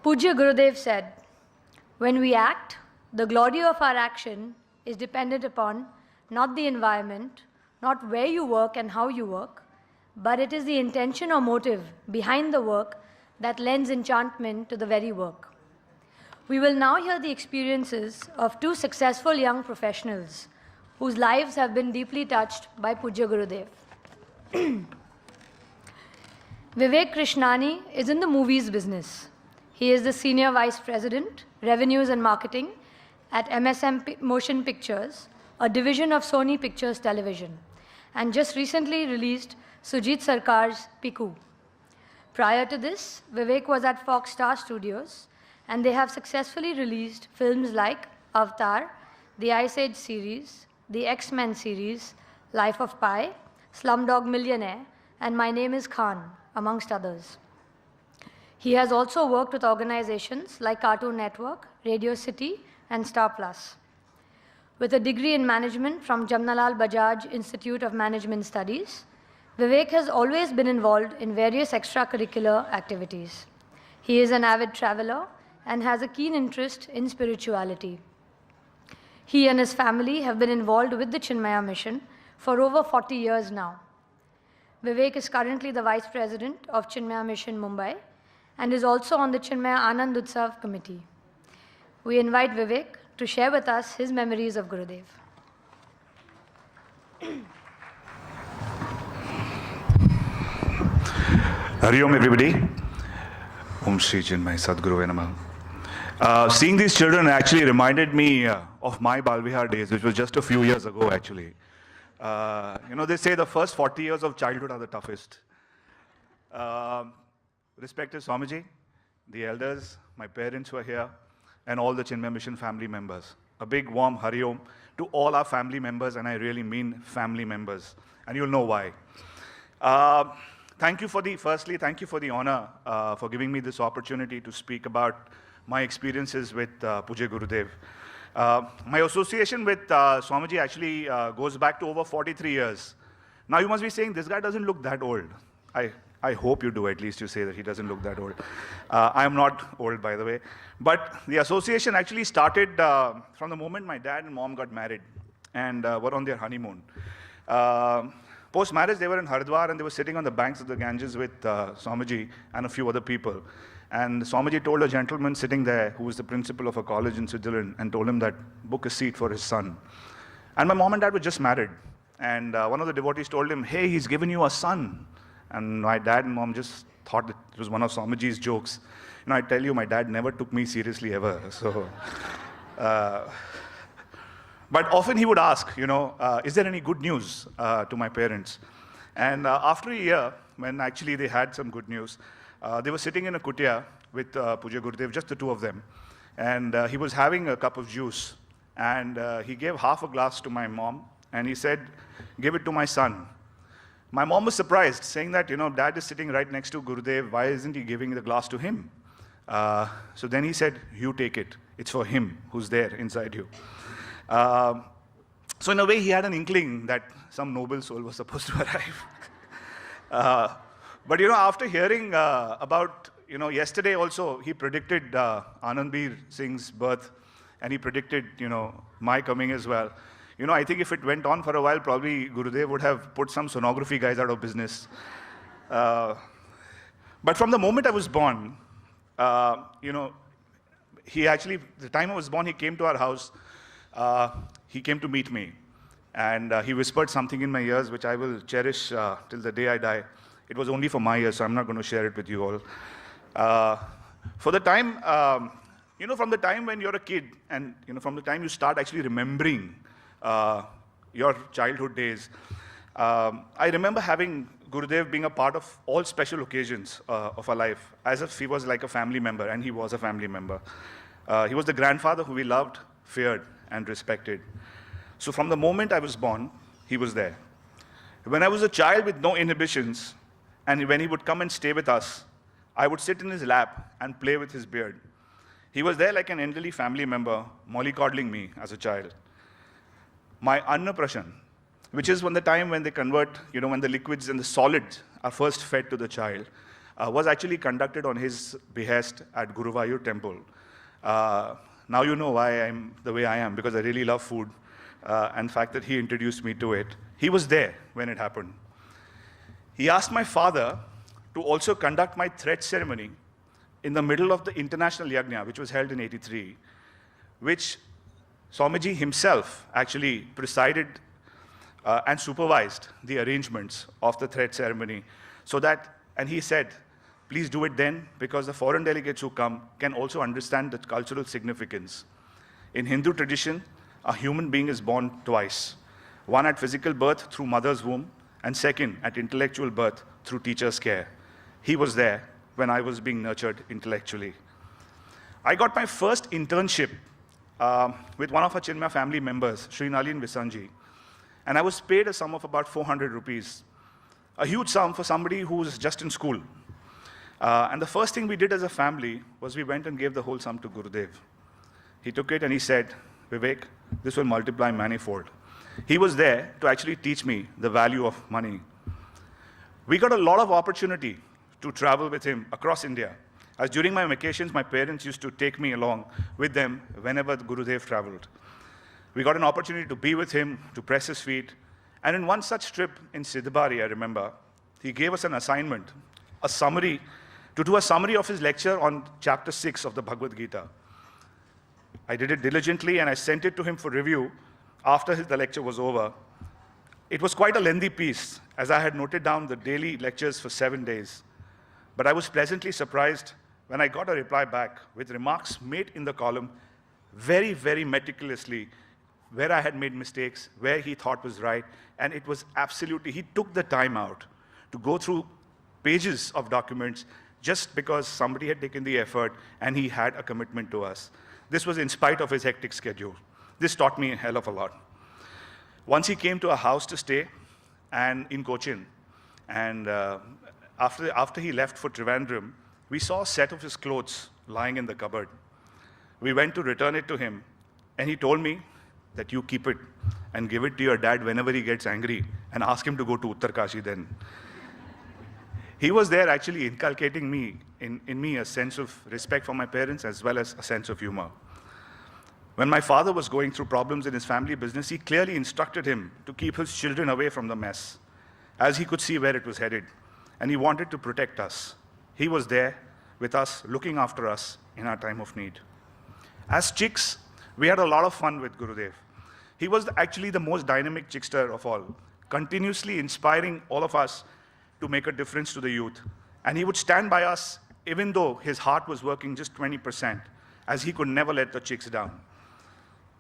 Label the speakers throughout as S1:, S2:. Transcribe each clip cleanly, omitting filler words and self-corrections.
S1: Pujya Gurudev said, "When we act, the glory of our action is dependent upon not the environment, not where you work and how you work, but it is the intention or motive behind the work that lends enchantment to the very work." We will now hear the experiences of two successful young professionals whose lives have been deeply touched by Pujya Gurudev. Vivek Krishnani is in the movies business. He is the Senior Vice President, Revenues and Marketing at MSM Motion Pictures, a division of Sony Pictures Television, and just recently released Sujit Sarkar's Piku. Prior to this, Vivek was at Fox Star Studios, and they have successfully released films like Avatar, the Ice Age series, the X-Men series, Life of Pi, Slumdog Millionaire, and My Name is Khan, amongst others. He has also worked with organizations like Cartoon Network, Radio City, and Star Plus. With a degree in management from Jamnalal Bajaj Institute of Management Studies, Vivek has always been involved in various extracurricular activities. He is an avid traveler and has a keen interest in spirituality. He and his family have been involved with the Chinmaya Mission for over 40 years now. Vivek is currently the Vice President of Chinmaya Mission Mumbai and is also on the Chinmaya Anand Utsav Committee. We invite Vivek to share with us his memories of Gurudev.
S2: Hari Om, everybody. Om Shri Chinmaya Sadguru Namaha. Seeing these children actually reminded me of my Balvihar days, which was just a few years ago, actually. They say the first 40 years of childhood are the toughest. Respected Swamiji, the elders, my parents who are here, and all the Chinmaya Mission family members. A big warm Hari Om to all our family members, and I really mean family members. And you'll know why. Thank you for the honor for giving me this opportunity to speak about my experiences with Pujya Gurudev. My association with Swamiji actually goes back to over 43 years. Now you must be saying, this guy doesn't look that old. I hope you do, at least you say that he doesn't look that old. I am not old, by the way. But the association actually started from the moment my dad and mom got married and were on their honeymoon. Post-marriage, they were in Haridwar and they were sitting on the banks of the Ganges with Swamiji and a few other people. And Swamiji told a gentleman sitting there, who was the principal of a college in Switzerland, and told him that book a seat for his son. And my mom and dad were just married. And one of the devotees told him, "Hey, he's given you a son." And my dad and mom just thought that it was one of Swamiji's jokes. I tell you, my dad never took me seriously ever. So, but often he would ask, is there any good news to my parents? And after a year, when actually they had some good news, they were sitting in a kutia with Pujya Gurudev, just the two of them. And he was having a cup of juice. And he gave half a glass to my mom. And he said, "Give it to my son." My mom was surprised, saying that, dad is sitting right next to Gurudev. Why isn't he giving the glass to him? So then he said, "You take it. It's for him who's there inside you." So in a way, he had an inkling that some noble soul was supposed to arrive. But after hearing about, yesterday also, he predicted Anandbir Singh's birth, and he predicted, my coming as well. I think if it went on for a while, probably Gurudev would have put some sonography guys out of business. But from the moment I was born, he actually, the time I was born, he came to our house. He came to meet me. And he whispered something in my ears, which I will cherish till the day I die. It was only for my ears, so I'm not going to share it with you all. For the time, from the time when you're a kid, and from the time you start actually remembering your childhood days, I remember having Gurudev being a part of all special occasions of our life, as if he was like a family member, and he was a family member. He was the grandfather who we loved, feared, and respected. So from the moment I was born, he was there. When I was a child with no inhibitions, and when he would come and stay with us, I would sit in his lap and play with his beard. He was there like an elderly family member, mollycoddling me as a child. My Annaprashan, which is when the time when they convert, when the liquids and the solids are first fed to the child, was actually conducted on his behest at Guruvayur Temple. Now you know why I'm the way I am, because I really love food, and the fact that he introduced me to it. He was there when it happened. He asked my father to also conduct my thread ceremony in the middle of the International Yajna, which was held in '83, which Swamiji himself actually presided and supervised the arrangements of the thread ceremony. So that, and he said, please do it then, because the foreign delegates who come can also understand the cultural significance. In Hindu tradition, a human being is born twice. One at physical birth through mother's womb, and second at intellectual birth through teacher's care. He was there when I was being nurtured intellectually. I got my first internship with one of our Chinmaya family members, Sri Nalin Visanji, and I was paid a sum of about 400 rupees, a huge sum for somebody who was just in school. And the first thing we did as a family was we went and gave the whole sum to Gurudev. He took it and he said, Vivek, this will multiply manifold. He was there to actually teach me the value of money. We got a lot of opportunity to travel with him across India. As during my vacations, my parents used to take me along with them whenever Gurudev traveled. We got an opportunity to be with him, to press his feet. And in one such trip in Siddhabari, I remember, he gave us an assignment, a summary, to do a summary of his lecture on chapter 6 of the Bhagavad Gita. I did it diligently and I sent it to him for review after the lecture was over. It was quite a lengthy piece, as I had noted down the daily lectures for 7 days. But I was pleasantly surprised when I got a reply back with remarks made in the column very, very meticulously, where I had made mistakes, where he thought was right, and it was absolutely, he took the time out to go through pages of documents just because somebody had taken the effort and he had a commitment to us. This was in spite of his hectic schedule. This taught me a hell of a lot. Once he came to a house to stay and in Cochin, and after he left for Trivandrum, we saw a set of his clothes lying in the cupboard. We went to return it to him, and he told me that you keep it and give it to your dad whenever he gets angry, and ask him to go to Uttarkashi then. He was there actually inculcating in me a sense of respect for my parents as well as a sense of humor. When my father was going through problems in his family business, he clearly instructed him to keep his children away from the mess, as he could see where it was headed, and he wanted to protect us. He was there with us, looking after us in our time of need. As chicks, we had a lot of fun with Gurudev. He was actually the most dynamic chickster of all, continuously inspiring all of us to make a difference to the youth. And he would stand by us even though his heart was working just 20%, as he could never let the chicks down.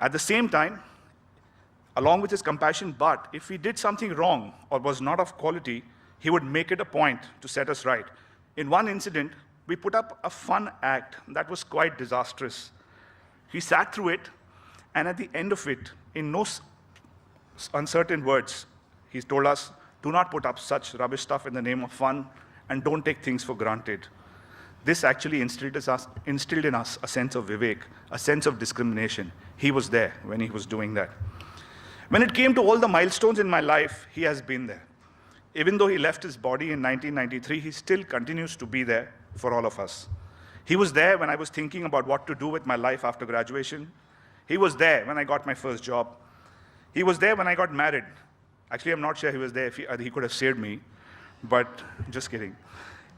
S2: At the same time, along with his compassion, but if we did something wrong or was not of quality, he would make it a point to set us right. In one incident, we put up a fun act that was quite disastrous. He sat through it, and at the end of it, in no uncertain words, he told us, do not put up such rubbish stuff in the name of fun, and don't take things for granted. This actually instilled in us a sense of Vivek, a sense of discrimination. He was there when he was doing that. When it came to all the milestones in my life, he has been there. Even though he left his body in 1993, he still continues to be there for all of us. He was there when I was thinking about what to do with my life after graduation. He was there when I got my first job. He was there when I got married. Actually, I'm not sure he was there. If he could have saved me, but just kidding.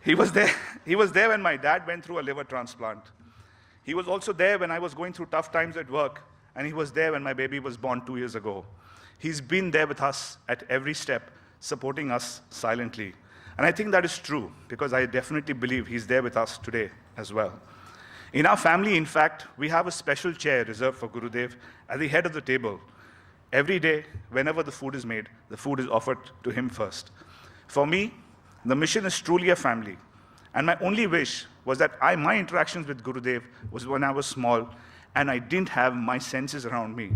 S2: He was there when my dad went through a liver transplant. He was also there when I was going through tough times at work, and he was there when my baby was born 2 years ago. He's been there with us at every step, supporting us silently. And I think that is true, because I definitely believe he's there with us today as well. In our family, in fact, we have a special chair reserved for Gurudev at the head of the table. Every day, whenever the food is made, the food is offered to him first. For me, the mission is truly a family. And my only wish was that my interactions with Gurudev was when I was small and I didn't have my senses around me.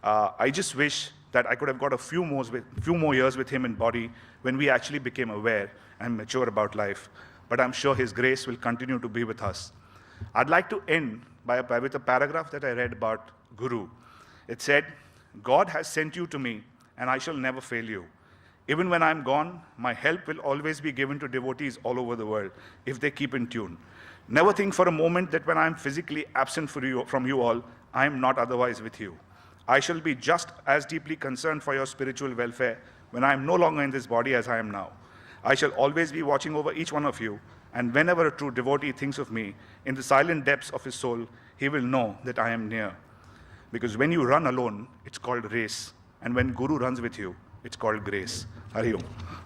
S2: I just wish that I could have got a few more years with him in body when we actually became aware and mature about life. But I'm sure his grace will continue to be with us. I'd like to end with a paragraph that I read about Guru. It said, God has sent you to me, and I shall never fail you. Even when I'm gone, my help will always be given to devotees all over the world if they keep in tune. Never think for a moment that when I'm physically absent from you all, I am not otherwise with you. I shall be just as deeply concerned for your spiritual welfare when I am no longer in this body as I am now. I shall always be watching over each one of you, and whenever a true devotee thinks of me, in the silent depths of his soul, he will know that I am near. Because when you run alone, it's called race, and when Guru runs with you, it's called grace. Hari Om.